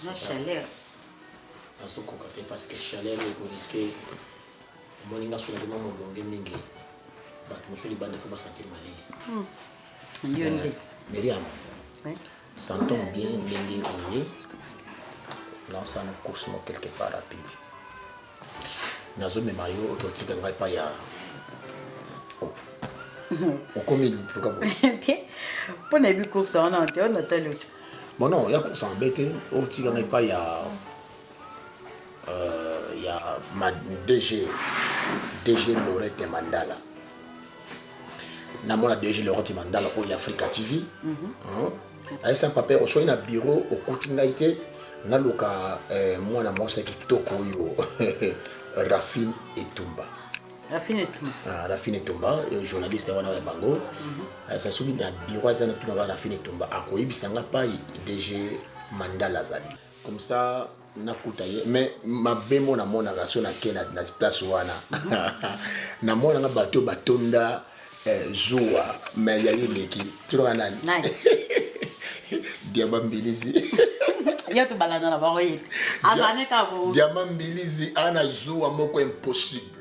La chaleur. Parce que chaleur est risqué. Mon inga soulagement mon longue mingi. Bah mon chou libane faut pas sentir malade. Myriam. Sentons bien mingi ouye. Lançons nos courses quelque part rapide. Nazo me mayo que tu vas pas ya. On commet pourquoi pour ne plus course on a tel autre. Bon non, il y a course en bête au tigre mais pas ya ma DG Lorette Mandala. Na mona DG Lorette Mandala au Africa TV. Avec son papa au choix na bureau au Kutingaite na loka moi na mosa kitoko yo Rafine Etumba. Rafine Etumba, journaliste wana bango. Ça soubi na bureau za na tuna Rafine Etumba akoyibisanga pa DG Mandala zali. Comme ça nakuta ye mais mabemo na mona raso na kena na place wana na mona nga bato batonda zuwa mais ya yeleki tuloka nani Diamant Mbilizi ya to balana na baroye azane ka bo Diamant Mbilizi ana zuwa moko impossible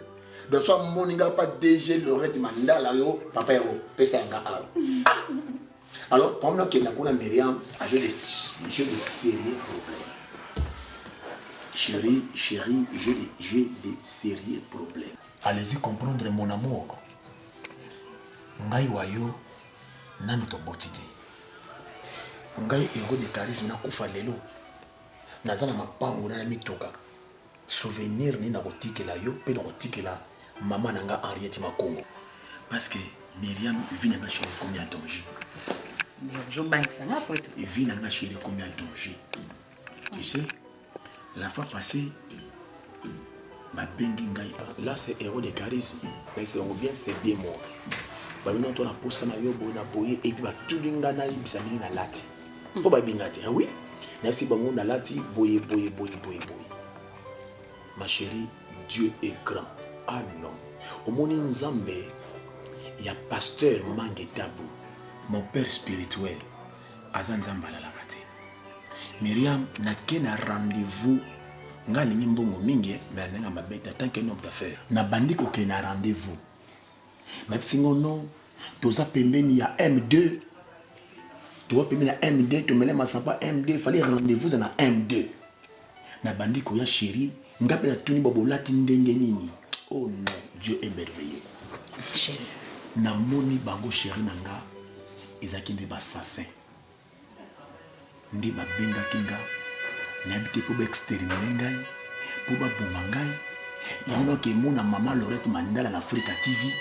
donc so moninga pas DG Lorette Mandala yo papa yo pesa nga alors pendant que na kona Myriam a joué des sérieux problèmes. Chérie, j'ai des sérieux problèmes. Allez-y comprendre mon amour. Ngai wayo nanu to botite. Ngai héros de charisme na kufa lelo. Nazana mapango na mitoka. Souvenir ni na kotikela yo pe na kotikela maman nanga Henriette Makongo. Parce que Myriam vit na chérie combien de danger. Je banque ça na pote. Vit na chérie combien de danger. Tu sais? La fois passée, ma bengingai, là c'est héros de charisme, mais c'est bien c'est bien mort. Bah maintenant on a posé na yo na boye et puis bah tout dinga na ibisani na lati. Pour bah bingati, ah oui. Merci bango na lati boye. Ma chérie, Dieu est grand. Ah non. Au monde Nzambe, il y a pasteur Mangetabou, mon père spirituel, Azanzamba la lakate. Myriam n'a qu'un rendez-vous nga lingi mbongo mingi mais nga mabeta tant qu'un homme d'affaires na bandi ko kena rendez-vous mais singo non toza pembeni ya M2 to pembeni ya M2 to mele masapa M2 fallait rendez-vous na M2 na bandi ko ya chérie nga pe na tuni bobo lati ndenge nini. Oh non, Dieu est merveilleux chérie na moni bango chérie nanga ezaki nde assassin ndi babenga kinga n'habite pour exterminer ngai pour baboma ngai yango ke mona maman Lorette Mandala na Africa TV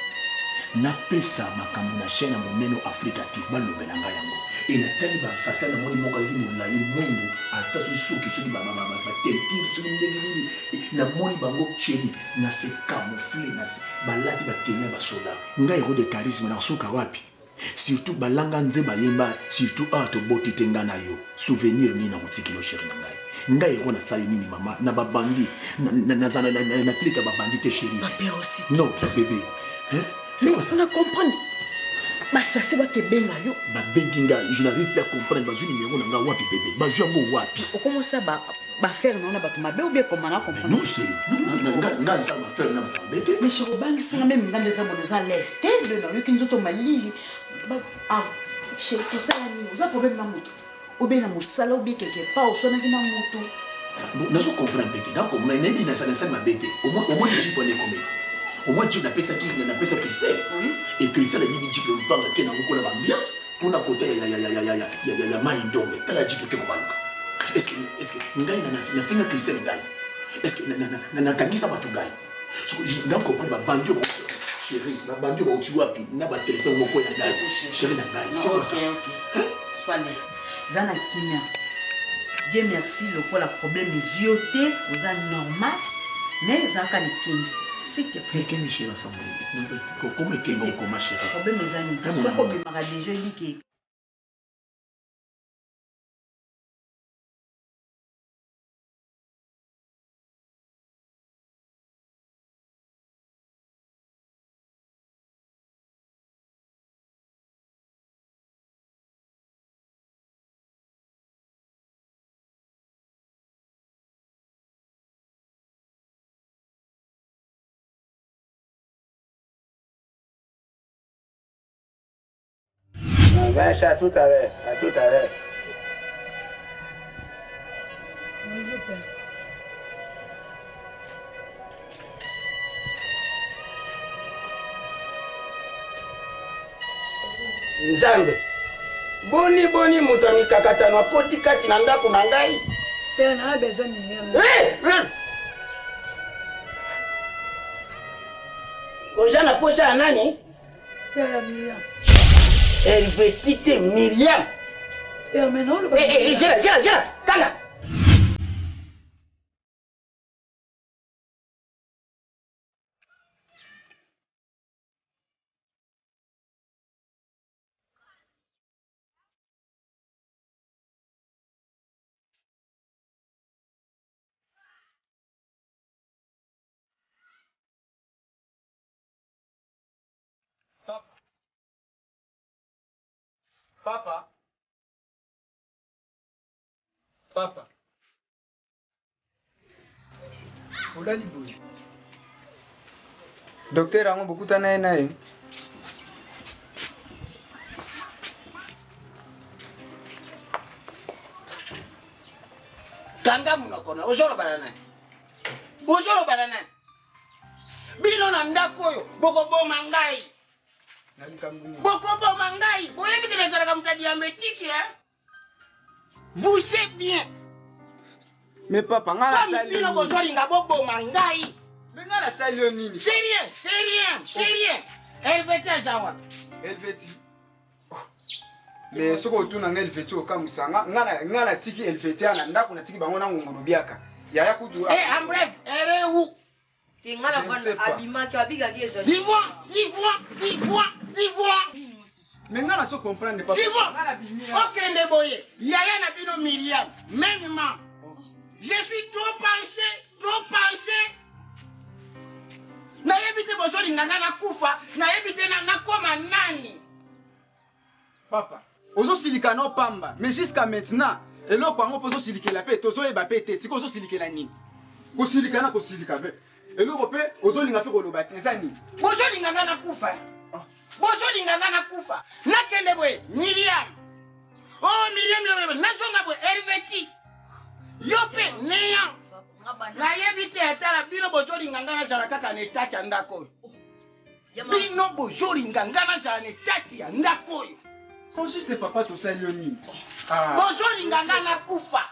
na pesa makambo na chaîne moneno Africa TV balobela ngai yango et na tali ba sasa na moni moko yiki mona yi mwendo atsasu suki suki ba tentir suki ndengini na moni bango chérie na se camoufler na se balati ba Kenya ba soda ngai ro de charisme na soka wapi. Surtout balanga nzeba yemba surtout to boti tengana yo souvenir ni na kutikilo chérie na ngai ngai ro na sali nini mama na babandi na clique babandi te chérie papa aussi non bébé hein c'est quoi ça on comprendre bah ça c'est pas que benga yo ba benginga je n'arrive pas à comprendre ba numéro na nga wapi bébé ba jango wapi on commence à ba faire non na ba mabe ou bien comment na comprendre non chérie non nga ça va faire na ba bébé mais chérie bangi ça même dans des abonnés à l'est de na yo kinzo to malili ah chérie tout ça ni vous avez problème na moto ou bien na musala ou bien quelque part soit na kina moto. Nazo comprendre bête. Donc on n'est ni na ça ma bête. Au moins je connais comment. Au moins Dieu n'a pas ça qui n'a pas ça Christelle. Et Christelle a dit Dieu peut pas que na moko na ambiance pour na côté ya maindombe. Tala Dieu que kobaluka. Est-ce que ngai na finga Christelle ngai? Est-ce que na kangisa batu ngai? Je n'ai pas compris ma bandio chérie, ma bandio ba tu wapi na ba téléphone moko ya ngai. Chérie na ngai. C'est quoi ça? OK. Sois laisse. Zana kimia. Dieu merci le quoi la problème des yeux aux normal mais zaka ni king. S'il te plaît. Quel est chez l'assemblée? Comment est-ce que comment chérie? Problème des amis. Faut qu'on me mara déjà dit que À tout à l'heure. À tout à l'heure. Bonjour, père. Nzambe. Boni mutu amikakatano akoti kati na ndako na ngai. Père, on a besoin de rien. Oja na posha ya nani? Père, Myriam. Helvétite Myriam. Père, maintenant, le Jira, tanga. Papa. Olali boye. Docteur ango bokuta naye. Kanga munoko na ojoro banana. Bino na ndako oyo bokoboma ngai. Bokoboma ngai. Boyebi ke nazalaka mutu diabétique hein? Vous savez bien. Mais papa, ngala sali. Bino kozolinga boboma ngai. Mais ngala sali nini? C'est rien. Helvétie jawa. Helvétie. Mais soko tuna nga Helvétie okamusanga, ngala tiki Helvétie ana ndako na tiki bango na ngongolo biaka. Yaya kutu. En bref, erewu. Tingala bana abima ki abiga ki ezo. Dis-moi. Mais ngala so comprendre papa. Ok, Ndeboye. Yaya na bino Myriam. Mêmement. Je suis trop pensé. Na yebite bozoli nganga na kufa, na yebite na koma nani. Papa, ozo silika no pamba, mais jusqu'à maintenant, eloko ango pozo silikela pe tozo yeba pe te, siko ozo silikela nini? Ko silika pe. Eloko pe ozo linga pe koloba te zani. Bozoli nganga na kufa. Nakende boye Myriam. Oh Myriam, nazonga boye Helvétie. Yope néant. Na yebite atala bino bozoli nganga na zala kaka na etaki ya ndako oyo. Bino bozoli nganga na zala na etaki ya ndako oyo. Juste papa to sali nini? Bozoli nganga na kufa.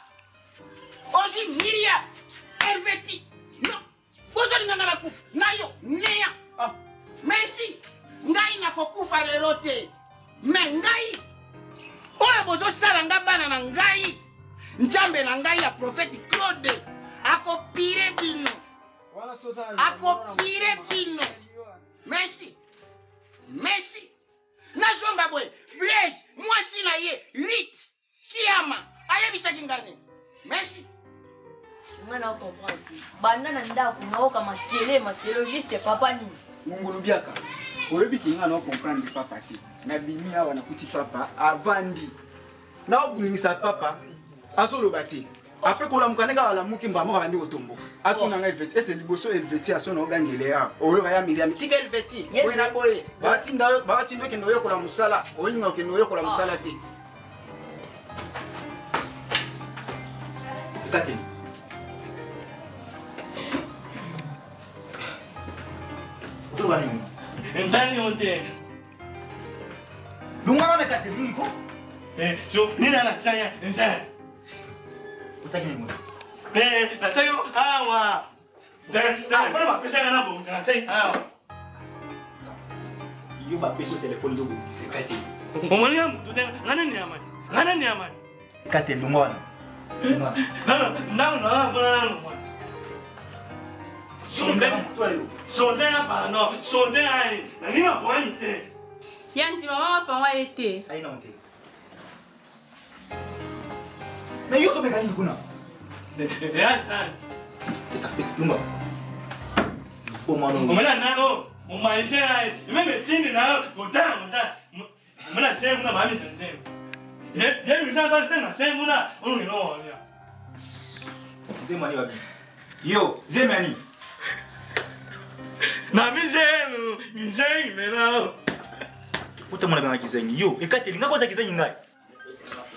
Ozi Myriam, Helvétie. Non. Bozoli nganga na kufa. Nayo néant. Merci. Ngai na kokufa lelo te. Mais ngai oyo bozosala nga bana na ngai. Nzambe na ngai ya prophète Claude akopire bino. Merci. Nazonga boye Blaise mwasi na ye Rit Kiama ayebisaki ngani. Merci. Mwana comprendre. Banda na ndako naoka makele juste papa ni. Ngongolo biaka. Oyebi ki nga no comprendre papa te. Na bimi awa na kuti papa avandi. Na obuningisa papa azoloba te. Après qu'on a mukaneka wala muki mbamo kabandi otombo. Atuna nga Helvétie, ese liboso Helvétie asona ogangele ya. Oyo ya Myriam, tika Helvétie. Oyo na boye. Batinda kendo yo kola musala. Oyo nga kendo yo kola musala te. Ekateli. Ozoloba nini? Ndani yote. Lunga wana Ekateli niko? So nina nachanya nzana. Utaki nini? Nachayo hawa. Mbona mapesa kana bo? Nachayo hawa. Yo ba pesa telefone zo bobisa Ekateli. Omoni amuntu tena ngana ni amani. Ngana ni amani. Ekateli lunga wana. Non. Sonde apa no, sonde ai. Nani ma pointe. Yanti mama pangwa ete. Aina onte. Mais yo to be kani kuna. Pesa lunga. Omano. Omena nano, umaisha ai. Imeme chini na mutana. Muna sema na mami sensei. Je msanga sana sema na unino ya. Zemani wapi? Yo, zemani. Na mizenu, mizeni mena. Utamona banga kizenyi. Yo, Ekateli ngakoza kizenyi ngai.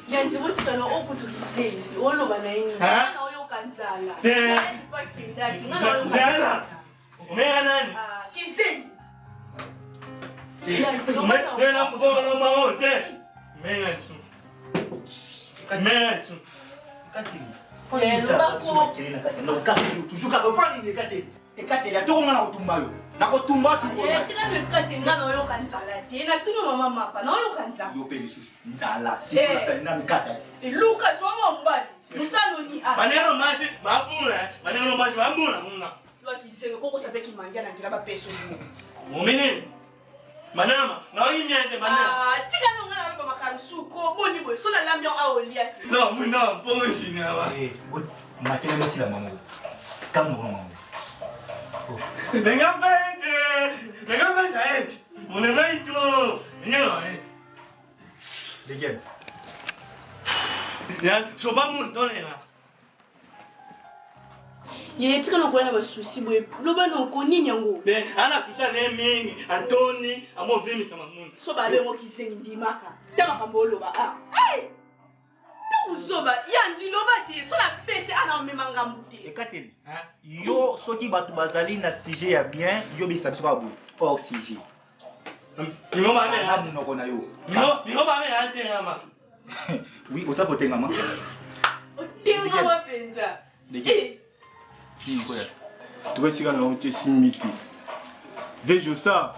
Yanti wuti kano okutu kizenyi. Olo bana yini. Ha? Ana oyo kanzala. Zana. Umea nani? Kizenyi. Tena mkono maote. Mea tu. Ekateli. Ekateli atonga na utumba yo. Na kotumba tu. Tina mekati ngana oyo kanzala. Tina tuno mama mapa na oyo kanzala. Yo peli susu. Nzala. Sipo na fali na mikata. Luka choma mbali. Musano ni a. Maneno mashi mabuna muna. Lwa kizenyi koko sape kimangia na njira ba peso. Mumini. Manama, na oyimyende manama. Tika nongana alba makamsu ko boni boy. So na lambion a olia. No, muna pongi ni aba. Matele no sila mamu. Kamu no mamu. Venga vente. Mon evento. Nyalo Degen. Ya, soba mun donela. Ye tika no kwena ba susi boy. Loba no ko ninyango. De ana ficha ne mingi, Antoni, amo vimi sama mun. So ba be mo kizenyi ndimaka. Tama kambolo ba a. Hey! Uzoba yandi loba te so la pete ana memanga mbute. Ekateli. Yo soki batu bazali na sujet ya bien, yo bisa biso babu. Or sujet. Mingo ba me Amu noko na yo. Mingo ba me ante ngama. Oui, osa potenga ma. Tenga wa penza. Degen. Ni ko ya. Tuwesika na onte simiti. Vejo ça.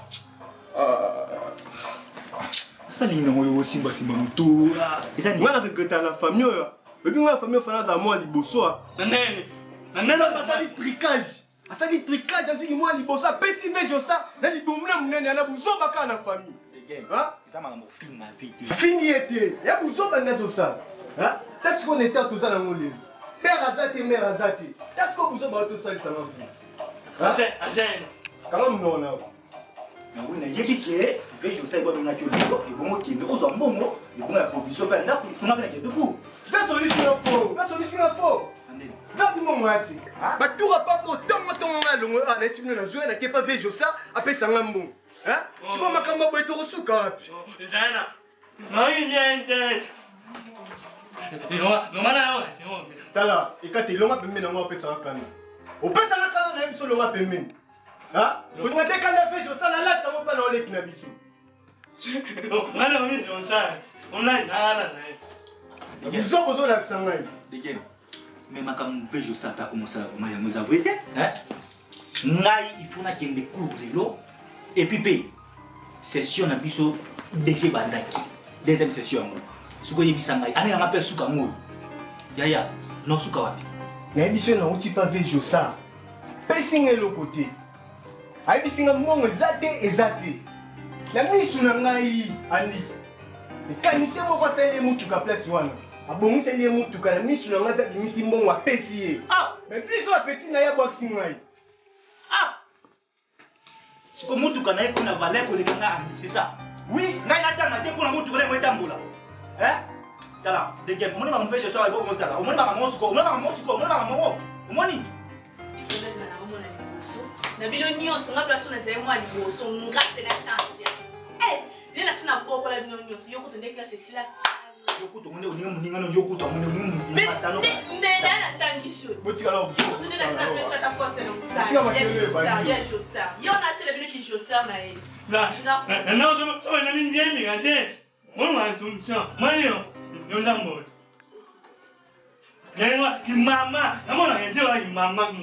Ça ni no yo simba mutu. Eza ni Ngana regretta la famille oyo. Ebi nga famille fana za mwa liboso a. Nanene Asali tricage. Asali tricage aziki mwa liboso a pesi vejo ça. Na libumuna munene ana buzoba ka na famille. Degen. Hein? Eza makambo finga vite. Fini ete. Ya buzoba ngato ça. Hein? Est-ce qu'on était tous à ngolé? Père azate, mère azate. Est-ce que buzoba to ça ça va? Agene. Kama mnona. Na wina yebi ke vejo ça ebo na tio et bongo kende ozo mbongo et bongo la provision pa ndako tunga na kende ku. Va solution faux. Va solution faux. Va mon mwati. Ba toura pas mo tongo ngalongo ana simino na zoe na kepa vejo ça apesa ngambo. Hein? Siko makambo boy to rusuka wapi? Zana. Na oyimyende. No mana yo, simo. Tala, ekati longa pembe na ngo apesa kana. Opesa na kana na biso longa pembe. Ha? Kuna te kana vejo ça la lata mo pa na ole kina biso. Ngana omi zonsa. Online nana na. Biso bozo la sangai. Degen. Mais makambo vejo ça ta commencé à maya nous avouer hein? Ngai il faut na kende cours lelo et puis pe session na biso deuxième bandaki. Deuxième session ngo. Suko yebisa ngai. Ani nga pe suka ngo. Yaya, no suka wapi? Na biso na uti pa vejo ça. Pesinga lo côté. Ai bisinga mongo ezate. La misu na ngai ani. Ekanisi moko asali mutuka place wana. Abongi sali mutuka na misu na ngai ta misi mbongo apesi ye. Ah, mais plus so apeti na ya boxing ngai. Ah! Suko mutuka na eko na valeur ko lekanga andi, c'est ça? Oui, ngai na tanga te pour na mutuka na motambola. Hein? Tala, degen, moni ba mpeshe so aibo mo sala. Moni ba mosuko, moni ba mosuko, moni ba mo. Moni. Na bino nyonso nga place na zai mwa liboso ngape na tantia. Lena sina boko la bino nyonso yoko to ndeka classe sila. Yoko to ngone uninga muninga no yoko to ngone uninga Mais ndana chaud. Botika la On te dit la salle, mais je ta force c'est l'obstacle. Il y a Jossard. Il y en a c'est le bien qui Jossard na elle. Non, je n'ai ni bien regardé. Moi, moi, maman, maman,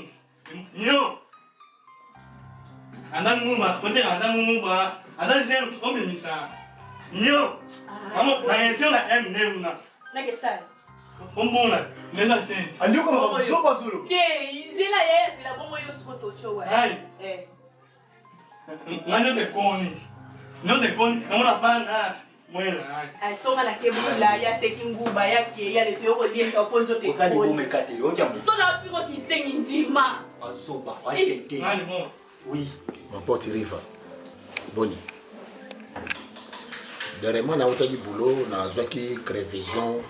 yo. Andang muma, kote andang muma, andang sen omemisa. Yo. Amo, na yetio na emneuna. Na que sai. Bombona, nela sen. Andio kama soba zulu. Que, zila ye, zila bombo yo spoto chowa. Ai. Ngano de koni. No de koni, amo na fana. Ai songa na kebula ya tekinguba yake ya leto yoko liesa ponjo te. Osadi bome kate yo jamu. So na fiko ki sengi ndima. Asoba, watete. Nani bon. Oui. Ma pote riva. Boni. Dernièrement na otaki boulot na zwaki crévision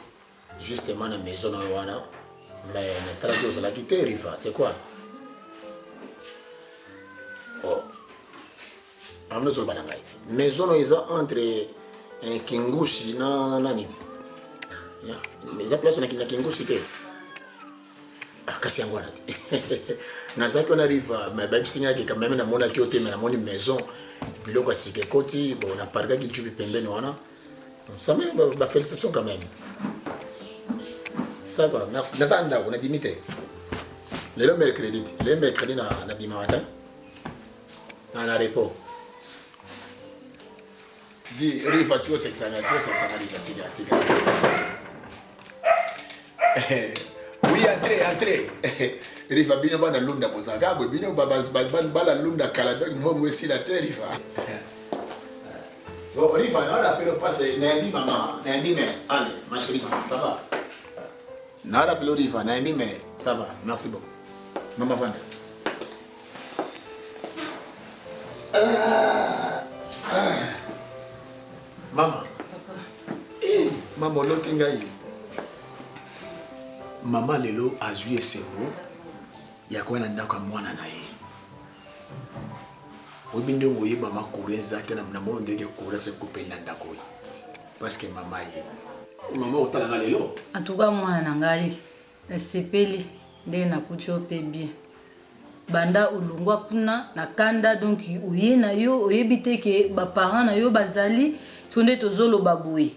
justement na maison na wana. Mais na traduit aux la quitter riva, c'est quoi? Oh. Amna zo banangai. Maison no isa entre Kingushi na niti. Ya, mais place na Kingushi te. Kasi yango wana. Na zaki on arrive mais ba bisinga ke quand même na mona ki ote mais na moni maison biloko asike koti bon na parga ki tubi pembeni wana. Ça même ba félicitations quand même. Ça va, merci. Nazanda on a limité. Le mercredi na bimata. Na repos. Dis, riva tu sais que ça tiga. Oui, entrez. Riva bino bana lunda bozanga, bino babas bala lunda kala donc moi aussi la terre riva. Bon, riva na la pelo passe nabi maman, nabi mère. Allez, ma chérie maman, ça va. Na la pelo riva, nabi mère, ça va. Merci beaucoup. Maman Vanda. Mama. Maman lotinga yi. Mama lelo a joué ses mots. Ya kwa ndako mwana na ye. Obinde ngoye mama kurenza tena mnamo ndege kurasa kupenda ndako yi. Parce que mama ye. Mama otala lelo. En tout cas mwana na ngai sepeli ndenge na kucho pe bien. Banda ulungwa kuna na kanda donc uye na yo oyebite ke ba parents na yo bazali sonde tozolo baboye.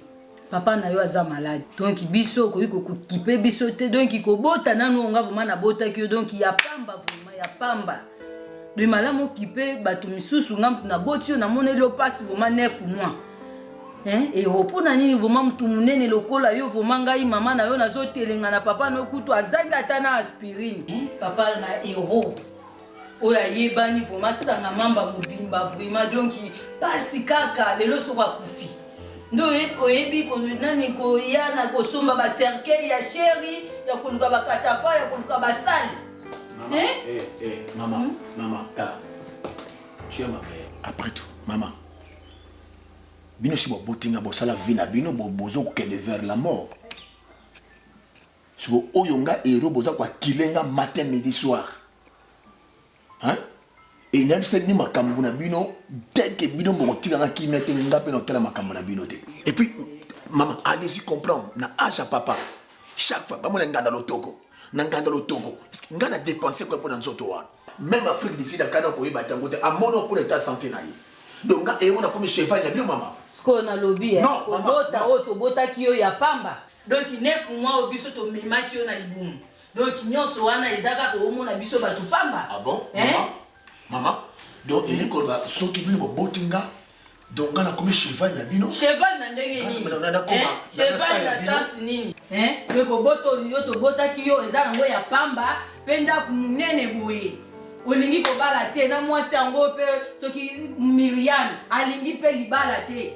Papa na yo aza malade. Donc biso ko kipe biso te donc ko bota nanu onga vraiment na bota ki donc ya pamba vraiment ya pamba. De malamu kipe batu misusu ngam na boti yo na monelo passe vraiment 9 mois. Et repona nini vraiment mtu munene lokola yo vraiment ngai mama na yo nazo telenga na papa no kutu azanga atana aspirine. Papa na héros. Oya yebani vraiment sanga mamba mobimba vraiment donc pasi kaka lelo soka kufi. Ndo oyebi ko nani ko yana ko somba ba cercueil ya chéri ya kuluka ba katafa ya kuluka ba sali. Maman, maman, tu es ma mère. Après tout, maman. Bino si bo botinga bo sala vina bino bo bozo kende vers la mort. Subo oyonga héros boza kwa kilenga matin midi soir. Hein? Et il y a une makambo na bino dès que bino bo tiranga ki mette ngape no tela makambo na bino te. Et puis maman, allez-y comprendre na acha papa. Chaque fois ba mo nganda lotoko. Na nganda lotoko. Ngana dépenser quoi pour dans nzoto wa. Même Afrique d'ici da kana ko yeba tango te amono pour l'état santé na yi. Donc nga e on a comme cheval na bino maman. Sko na lobby ko bota oto bota ki yo ya pamba. Donc 9 mois obiso to mema ki yo na libumu. Donc nyonso wana ezaka ko omona biso batu pamba. Ah bon? Maman, donc il est comme ça, ce qui veut me botinga, donc on a comme cheval na bino. Cheval na ndenge nini? Cheval na sens nini? Mais ko boto yo to bota ki yo ezaka ngo ya pamba, penda munene boye. Olingi ko bala te na mwasi yango pe soki Myriam alingi pe libala te.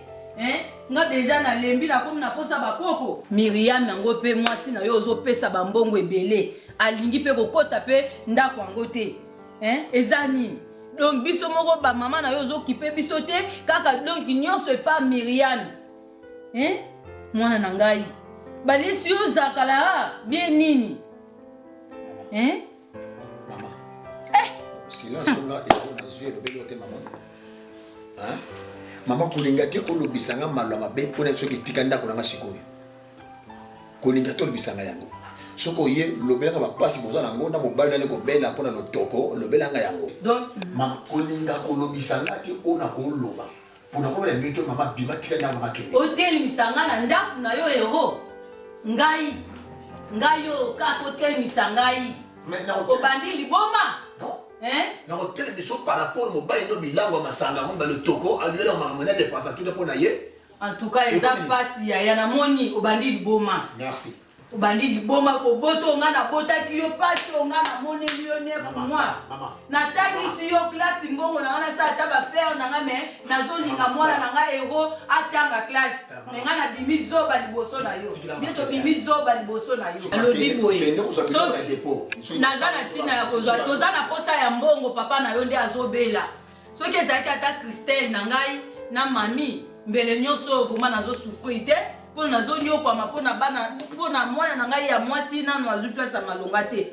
Nga déjà na lembi na comme na posa bakoko. Myriam yango pe mwasi na yo ozo pesa bambongo ebele. Alingi pe kokota pe ndako yango te. Ezani. Donc biso moko ba maman na yo ozo kipe biso te kaka donc nyonso e pas Myriam. Mwana na ngai. Balesi yo zakala bien nini? Maman. Silence on a et on a joué le bébé de maman. Maman kulinga te ko lobisanga malwa mabe pona soki tikanda ko nga sikoyo. Kulinga to lobisanga yango. soko ye lobelanga bapasi boza nango na mobali nani kobela mpona lotoko lobelanga yango ma kolinga kolobisa nga te ona koloba mpona kobela mito mama bima tika ndango makende otelimisa nga na ndako na yo ero ngai yo kaka otelimisa ngai obandi liboma na otelemisa par rapport mobali no bilango masanga ngo balotoko aluela makamona dépense tout mpona ye en tout cas eza mpasi ya namoni obandi liboma merci obandi liboma koboto nga nabotaki yo pasi onga namoneli yo 9 mois natangisi yo klase mbongo na nga nasala ata bafere na nga me nazolinga mwana na nga ero atanga klase me nga nabimi zoba liboso na yo bie tobimi zoba liboso na yo alobi boye naza na ntina ya kozwa toza na posa ya mbongo papa na yo nde azobela soki ezalaki ata Christelle na ngai na mami mbele nyonso vraimen nazosouffrir te mpo nazonyokwama mpona mwana na ngai ya mwasi nano azwi place ya malonga te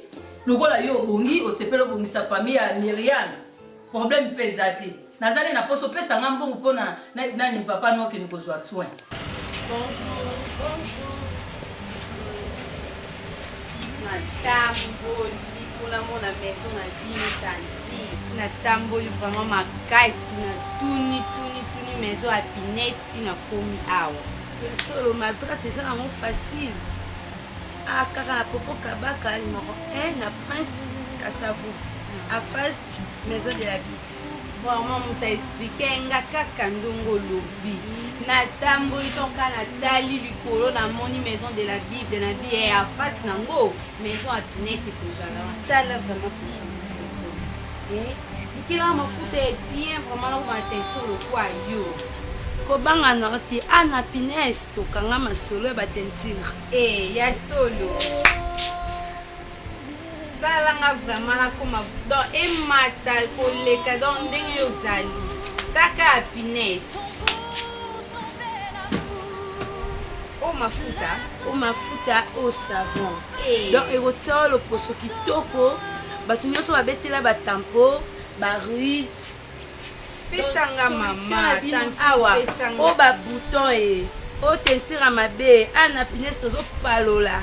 lokola yo obongi osepeli obongisa famille ya Myriam problème mpe eza te nazali na poso opesanga mbongo mpona nani papa nokende kozwa soin. natamboli mpona mona maison na bino tanti natamboli vraiment makasi na tuni maison ya Pinette tina komi awa solo madrasse eza nango facile kaka na popo kabaka numéro 1 na prince Kasavu à face maison de la Bible. Vraiment moto expliqué nga kaka ndongo lobi natamboli tonka natali likolo namoni maison de la Bible na bie ya face nango maison ya Pinette kozala tala vraiment likila mafuta bien vraiment na teinture lokwa yo kobanga na te ana Pinesse tokanga masolo ya batentire ya solo salanga vraiment nakoma donc emata koleka donc ndenge ozali taka ya Pinesse mafuta au savon donc ekotia loposo kitoko bato nyonso babetela batampo barude pesanga mama awa o babouton o tentire mabe ana Pinesse tozopalola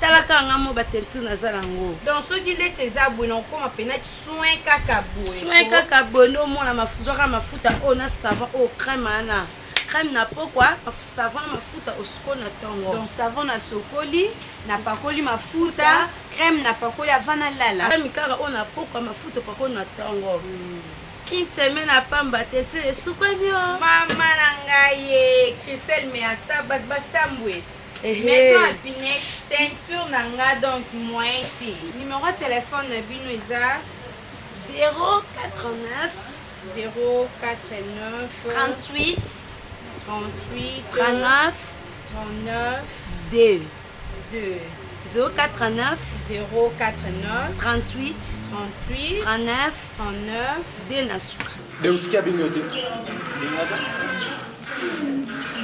talaka nga mo batentire naza nango donc soki ndeti eza boye na okoma pena soin kaka boye nde omona zwaka mafuta oyo na savon oyo crème ana crème na pokwa savon na mafuta osukoli na ntongo donc savon na sokoli napakoli mafuta crème napakoli avant nalala crème kaka oyo na pokwa mafuta opakoli na ntongo une semaine à pamba tete esukwami yo mama na ngai Christelle me asa bato basambwe maison ya Pinette teinture na nga donc moyen te numéro ya téléphone na bino eza 089 38 39 2 049 38 39 2 na suka deusikia bingo te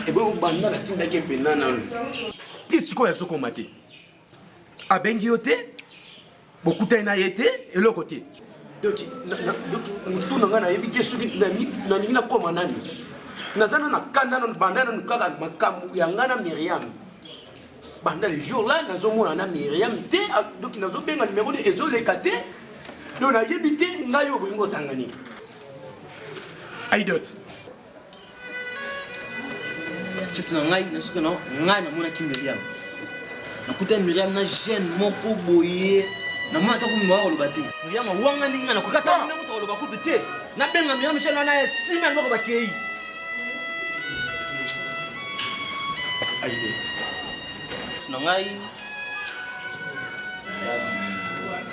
ebe obanda natindaki mpena nano ti sikoyo ya sokoma te abengi yo te bokutani na ye te eloko te donc mutu na ngai nayebi te soki nalingi nakoma nani naza na kanda nano banda nano kaka makambo ya ngai na Myriam banda le jour là nazomona na Myriam te donc nazobenga numéro ne ezoleka te donc nayebi te ngai oyo bolingo osangani aidot chef na ngai nasoki na ngai namonaki Myriam nakutani Myriam na jeune moko boye namona ata komima wa koloba te Myriam awanga ndenge ngai nakokata mona moto koloba kutu te nabenga Myriam michel wana ya simel moko bakei aidot na ngai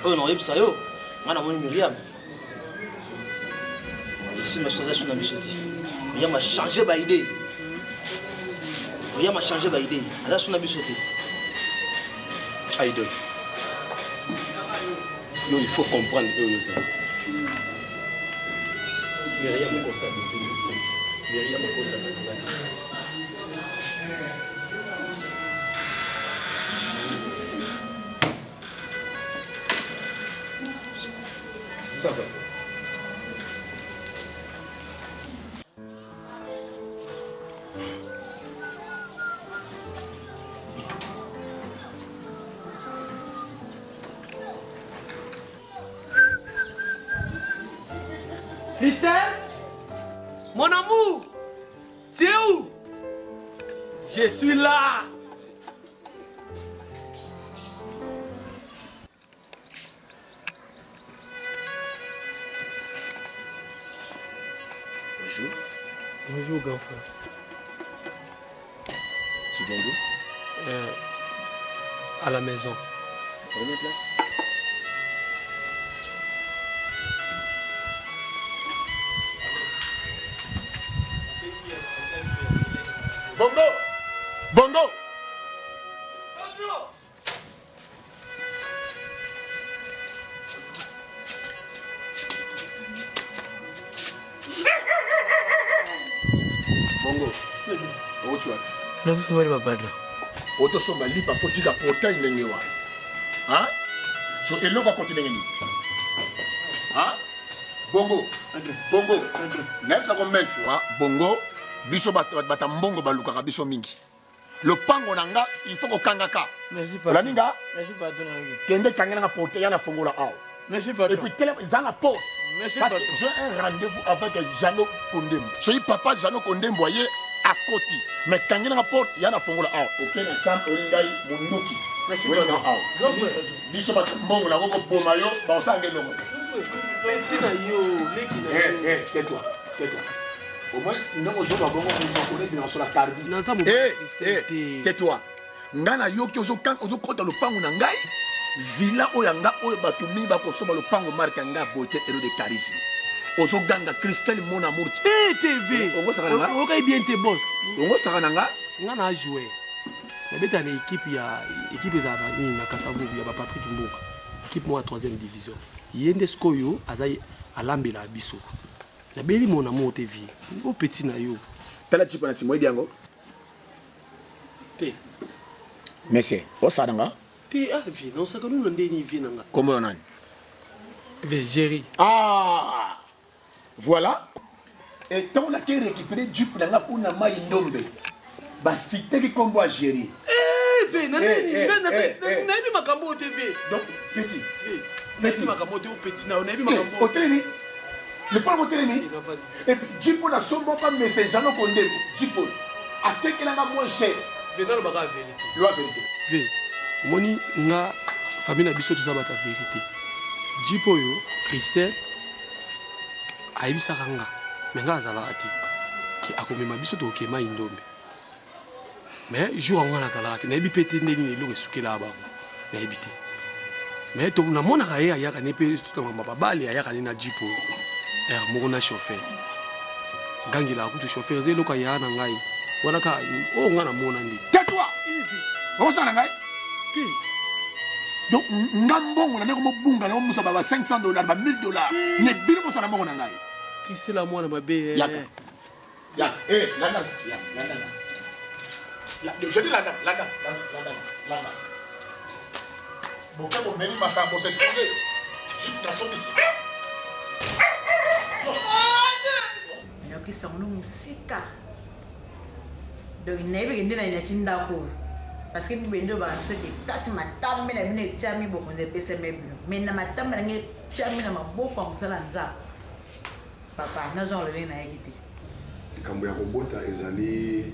oyo nakoyebisa yo ngai namoni Myriam esimba so aza so na biso te Myriam achange baidée Myriam achange baidée aza so na biso te aidot yo il faut comprendre oyo ozali Myriam okosala te Myriam okosala te ça va. Christelle, mon amour, tu es où? Je suis là. Bonjour. Bonjour, grand frère. Tu viens d'où? À la maison. Première place. Bongo! Bongo! Bongo. Où tu es? Nasomali mabadra. Otosomba lipa fotika portail ndenge wa. Hein? So eloko continue nini? Hein? Bongo. Bongo. Nefsa ko mel fois bongo biso bata mbongo balukaka biso mingi. Le pango nanga il faut ko kangaka. Merci pas. Laninga? Merci pas ton ami. Kende kangela na portail yana fongola aw. Merci pas. Et puis tele zanga porte. Merci Parce pas. que j'ai un rendez-vous avec Jano Kondembo. Soy papa Jano Kondembo voyez à côté. Mais quand il y a une porte, il y a une fongola out. Ok, les champs, Olingaï, Munduki. Merci pas. Grand frère. Dis-moi, bon, la robe pour maillot, bon, ça, on Petit na yo, leki na yo. tais-toi, tais-toi. Au moins, nous, aujourd'hui, on connaît bien sur la carbi. Non, ça, mon tais-toi. Ngana yo ki ozo kota le pango na ngai. Villa oyanga oyo batu mingi bakosoba le pango marque nga beauté héros de charisme. Ozo ganga Christelle mon amour. TV. On va bien tes boss. On va sarananga. On a joué. La bête une équipe za na Kasavu ya ba Patrick Mboka. Équipe moi 3e division. Yende skoyo azai alambela biso. La beli mon amour TV. O petit na yo. Tala chipa na simo diango. Te. Monsieur, o sarananga. Te a vi non ça que nous ndeni vi nanga. Comment on a? Végérie. Ah. Voilà. Et tant on a récupéré du planga kuna mai ndombe. Ba cité qui combo à gérer. TV, na makambo TV. Donc petit. Petit makambo te petit na onebi makambo. Otelemi. Le pas motelemi. Et puis Jipo na sombo pas message Jano Kondembo. Jipo. Atekela na moins cher. Venant le baga vérité. Loi vérité. Ve. Moni nga famille na biso tout ça bata vérité. Jipo yo Christelle ayebisaka nga me nga azalaka te ki akomema biso tokema indombe me jour yango nazalaka te nayebi mpe te ndenge eloko esukela bango nayebi te me namonaka ye ayaka ne mpe babali ayaka ne na jipo moko na chauffeur gangelaka kutu chauffeur eza eloko ayaka na ngai wanaka oyo nga namona ndi tais-toi okosala ngai donc nga mbongo na ndenge mobunga na momusa ba $500 ba $1000 ne bino mosala mbongo na ngai Christelle mwana mabe yaka ya landa ya je dis landa boke bomeli makambo se songe jipe na songe ici ayokisa ngono musika donc nayebi kende na inati ndako parce que bibende babiso te place matambe na bino etiami bokonzi epesa mebino mais na matambe nange etiami na maboko ya mosala nzambe papa nazongolole nayeki te likambo ya kobota ezali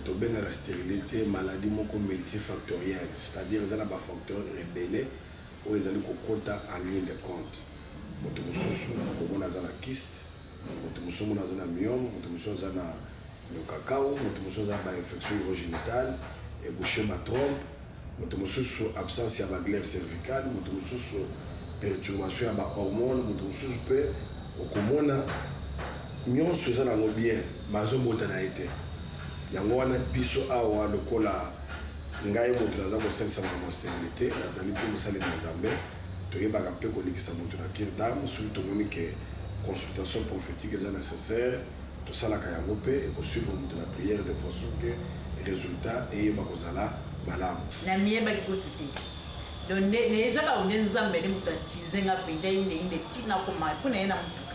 tobengaka stérilité maladie moko multifactorielle, c'est-à-dire ezala bafacteur rebele oyo ezali kokota en ligne de compte. Moto mosusu okomona aza na kyste, moto mosusu omona aza na myome, moto mosusu aza na nyokakao, moto mosusu aza na bainfection urogénitale ébouché batrompe, moto mosusu absence ya baglaire cervicale, moto mosusu perturbation ya bahormone, moto mosusu mpe okomona nyonso eza nango bien bazobota na ye te. Yango wana biso awa lokola ngai moto naza kosalisa na stérilité nazali mpe mosali na nzambe toyebaka mpe kolekisa moto na kir dame soki tomoni ke consultation prophétique eza nécessaire tosalaka yango mpe ekosuivre moto na prière de façon ke résultat eyeba kozala malamu na miyebaki kutu te donc ezaka onde nzambe nde moto atizenga mpenza inde ntina koma mpona ye na motuka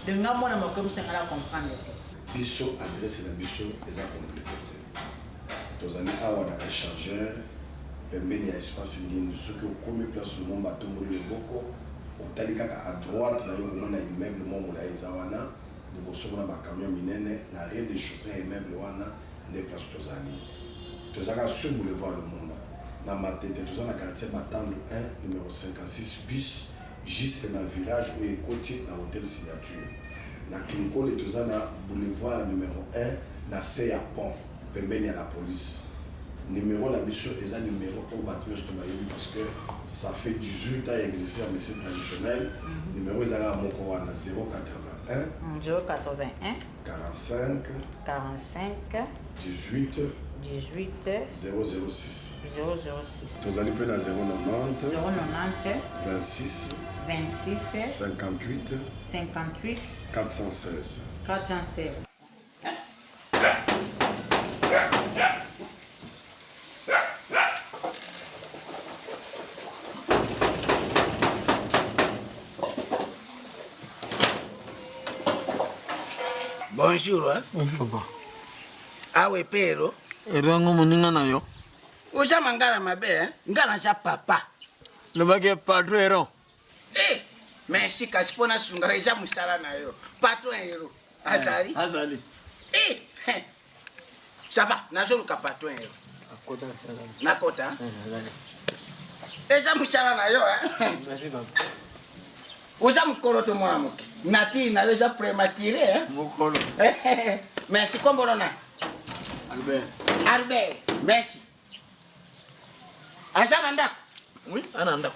donc nga mwana makomusanga na comprendre te biso adresse na biso eza compliqué te tozali awa na échangeur pembeni ya espace ndini soki okomi place nomba atomboli loboko otali kaka à droite na yo komona immeuble moko la eza wana liboso kuna bacamion minene na rez-de-chaussée ya immeuble wana nde place tozali tozalaka sur boulevard Lumumba na matete toza na quartier Matando 1 numéro 56 bus juste na virage oyo ekoti na hôtel Signature na Kinkole toza na boulevard numéro 1 na se ya pont pembeni ya la police numéro la biso eza numéro au bateau parce que ça fait 18 ans exercer un médecin traditionnel numéro ezaka moko wana 081 45 18 006 tozali mpe na 090 26 58 416 Bonjour, hein? Bonjour. Ah oui, Pero. Et bien, on m'a dit yo. Où j'ai mangara ma belle, ngara ja papa. Le baguette patron héros. Eh, merci Kaspona sunga ja musala na yo. Patron héros. Azali. Azali. Eh, ça va, na jolu ka patron héros. Akota ça. Na kota. Ja musala na yo, hein? Merci papa. Uza mkolo to mwana moke. Nati na weja prématuré, hein? Mukolo. Merci kombolona. Albert. Albert, merci. Aza nanda? Oui, ananda.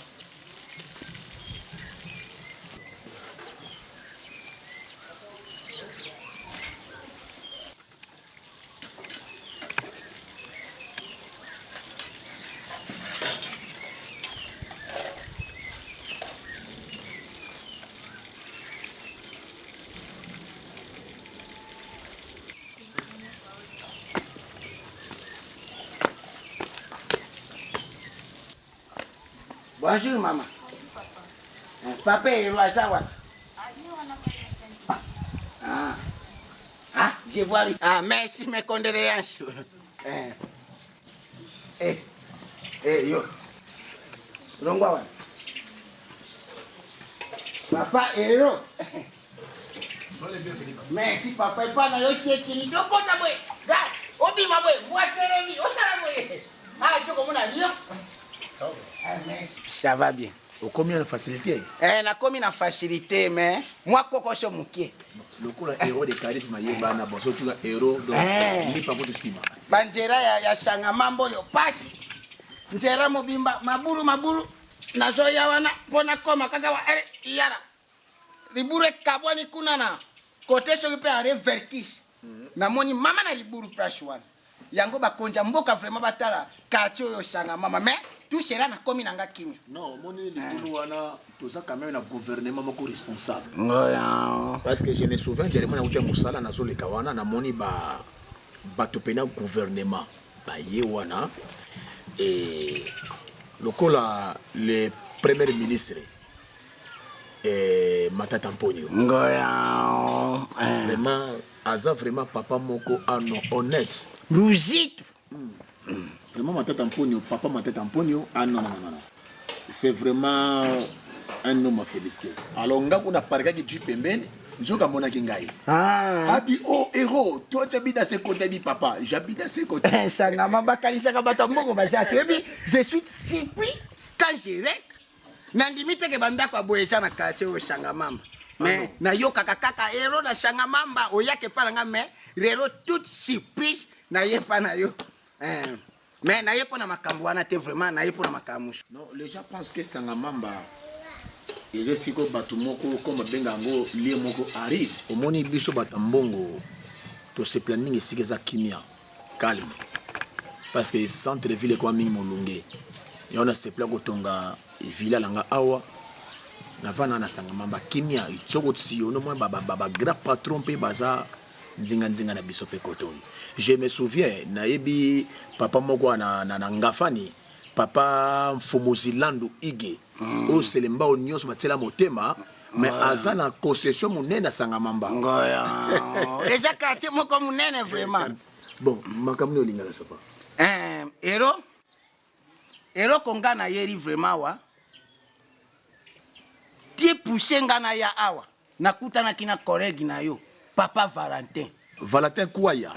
Bonjour maman. Papa est roi Sawa. Ah, je vois. Ah, merci mes condoléances. Yo. Rongwa. Papa héros. Merci papa. Pas na yo sécurité. Kota boy. Ga, obi ma boy. Moi teremi. Osala boy. Ah, tu comme na lion. Ça va bien. Au combien de facilité? Na combien de facilité, mais moi, Coco Chomuké. Le coup, le héros de charisme, il y a un surtout un héros de l'Ipa Sima. Banjera ya shanga mambo yo pasi. Njera mobimba, maburu. Nazo ya wana, pona koma, kagawa, yara. Liburu kabwani kunana. Kote sokipe are verkis. Na moni mama na liburu prashwan. Yango bakonja mboka vraiment batala. Kacho yo shanga mama, mais tout sera na komi nanga kimia. Non, moni liburu wana, tout ça quand même un gouvernement moko responsable. Parce que je me souviens de moi na musala na zo le kawana na moni ba topena gouvernement ba ye wana et lokola le premier ministre Matata Mponyo. Vraiment, aza vraiment papa moko ano honnête. Rougit. Vraiment Matata Mponyo, papa Matata Mponyo, ah non. C'est vraiment un homme à féliciter. Alors nga kuna parga ki tu pembeni, njoka mona kingai. Abi oh héros, toi tu habites à ce côté bi papa, j'habite à ce côté. Ça na mabakalisa ka batambo ba ja tebi, je suis surpris quand je rec. Nandimite ke banda kwa boyesa na kache o shanga mamba. Mais na yo kaka héros na shanga mamba oyake paranga mais rero toute surprise na yepa na yo. Mais na yepa na makambo wana te vraiment na yepa na makamusho. Non, les gens pensent que shanga mamba ils siko batu moko comme bengango lie moko arrive. Omoni biso batambongo to se planning esike za kimia calme. Parce que centre ville kwa mingi molunge. Yona se pla kotonga villa langa awa na vana na sanga mamba kimia itoko tsiyo no mwa baba grand patron pe baza nzinga na biso pe kotoyi. Je me souviens na yebi papa moko na ngafani papa Mfumuzilando Ige o selemba o nyos batela motema mais azana concession munene sanga mamba ngoya déjà quartier moko munene vraiment. Bon makamno lingala sopa héros konga na yeri vraiment wa ye pousse nga na ya awa nakutanaki na collègue na yo papa Valentin. Valentin Kouaya.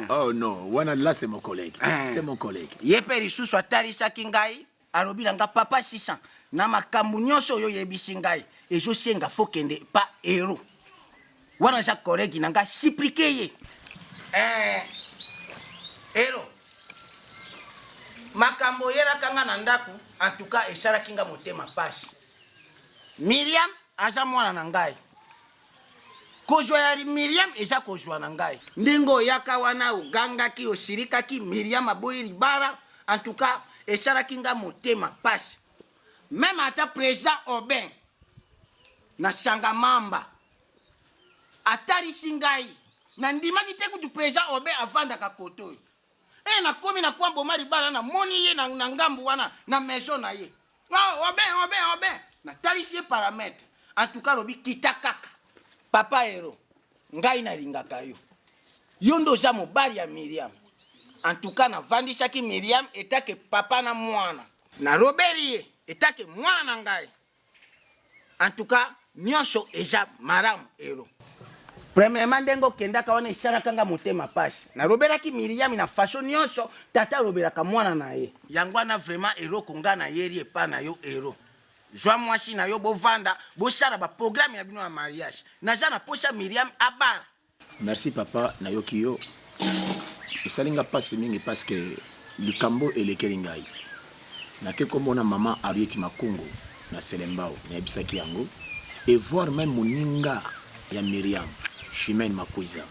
Oh non, wana là c'est mon collègue. C'est mon collègue. Ye pe lisusu atalisaki ngai alobi na nga papa 600 na makambo nyonso oyo yebisi ngai ezosenga fokende pa héros. Wana ja collègue na nga supplique ye. Héros. Makambo yeraka nga na ndaku en tout cas esalaki nga motema pasi. Miriam aza mwana na ngai. Kozwa ya Miriam eza kozwa na ngai. Ndingo yaka wana ugangaki osirikaki Miriam aboyi libara en tout cas esalaki nga motema pasi. Même ata président Obin na Sangamamba atalisi ngai na ndimaki te kutu président Obin avandaka koto. Na komi na kwa boma libara na moni ye na ngambu wana na maison na ye. Obin na talisi ye paramètre. En tout cas lobi kitakaka. Papa Hero, ngai na lingaka yo. Yondo za mobali ya Miriam. En tout cas na vandisaki Miriam etake papa na mwana. Na Robert etake mwana na ngai. En tout cas nyonso eja maram Hero. Premièrement ndengo kendaka wana esalaka nga motema pasi. Na Roberaki Miriam na façon nyonso tata Roberaka mwana na ye. Yango na vraiment Hero konga na yeri epa na yo Hero. Joa mwasi na yo bovanda bosala ba programme ya bino ya mariage. Naza na posha Miriam abara. Merci papa na yo kiyo. Esalinga pasi mingi parce que likambo elekeli ngai. Na ke komona mama Arieti Makungu na Selembao na ebisaki yango et voir même moninga ya Miriam Chimène Makuiza.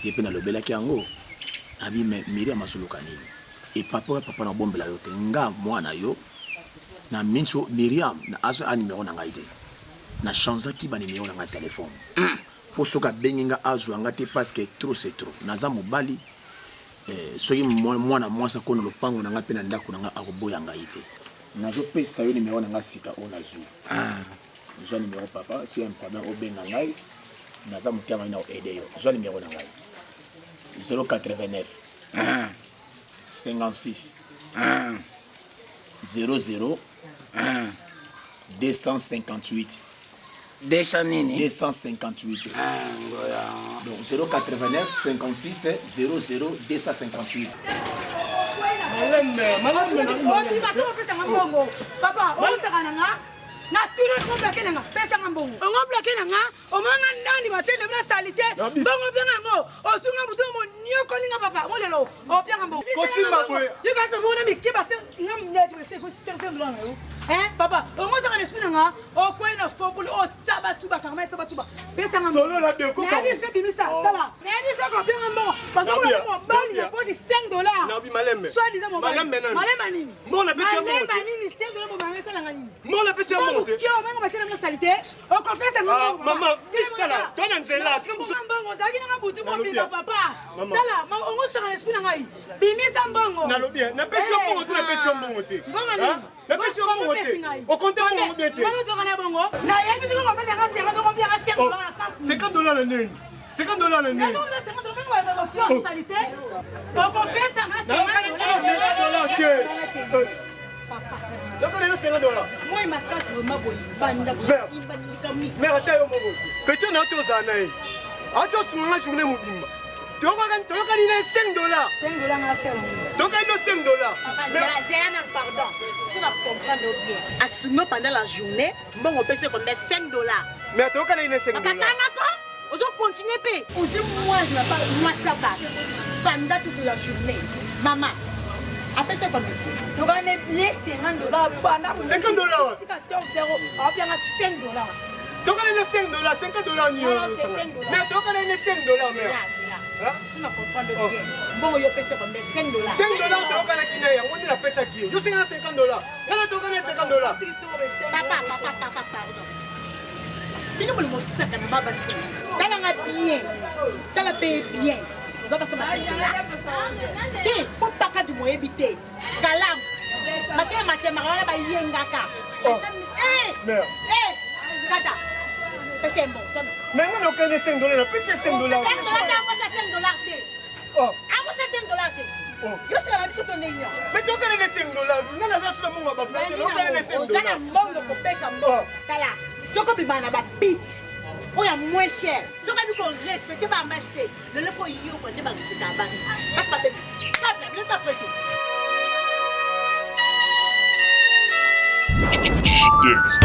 Yepe na lobelaki yango abi Miriam asuluka nini. Et papa na bombela yo te nga mwana yo na minso Miriam na aso a numéro na ngaite na chanza ki ba numéro na téléphone pour soka benginga azo ngate parce que trop c'est trop naza mobali soki mwana mwasa kono lopango na ngape na ndako na akoboya ngaite nazo pesa yo numéro na ngasika ona zu zo numéro papa si un problème au benga ngai naza mutama ina aider yo zo numéro na ngai 089 56 00 258 258 donc 089 56 00 258 papa na tiro ko bloquer nga pesa ngambongo ngo bloquer nga o manga ndani batele na salite bongo bien ngo o sunga buto mo nyoko linga papa mo lelo o pia ngambongo ko simba boy you guys mo na mi kiba se ngam nyeti we se ko sister do nga papa o ngo sanga espina nga o ko ina fobul o taba tuba karma taba tuba pesa ngambongo solo la de ko ka ni se bimisa tala ni se ko pia ngambongo parce que mo bali ya podi $5 na bi malemme soit disant mo malemme nini mo na pesa mo malemme nini $5 mo ba sala ngani mo na pesa mo Qui au moins battre la salité au complet ça maman tala dona nzela mbongo zaki na butu mo bimba papa tala on go sera l'esprit na ngai bimisa mbongo na lobi na pesa mbongo tu na pesa mbongo te na pesa mbongo te au compte mbongo bien te mbongo to kana bongo na yebi tu ko pesa kasi ngado ko bien kasi $50 na nini $50 na nini non $50 mo ba fiance salité au complet ça $50 $50 moi ma casse vraiment boy banda mais attends mo petit na to za na ato sunga journée mobimba toka ni $5 $5 na sel toka no $5 c'est un pardon tu vas comprendre bien assume pendant la journée mbongo pese combien $5 mais toka ni $5 papa kanga ko ozo continuer pe ozo moi je pas moi ça va pendant toute la journée maman après ça combien tu vas les $50 pendant $50 tu as $0 on bien $5 toka ni $5 ni mais toka ni $5 mais tu vas comprendre bien bon yo pese combien $5 toka na kina yango ni la pesa ki yo singa $50 ngana toka ni $50 papa pardon bino mo saka na baba sto tala nga bien tala bien ozo pasa ba te po paka du mo ebite kalam matema wana ba yengaka kata pese mbo sono mais ngana okene $5 na pesa $5 $5 te amo $5 te yo sera la biso to nenya mais toka ni $5 ngana za sula mungu ba frère toka ni $5 ozana mbongo ko pesa mbo tala Soko bibana ba bit. Oya moins cher. Soko bi ko respecter ba ambassadeur. Le faut y ko de ba respecter ambassadeur. Parce pas parce. Pas là, bien pas prêt. Dexter.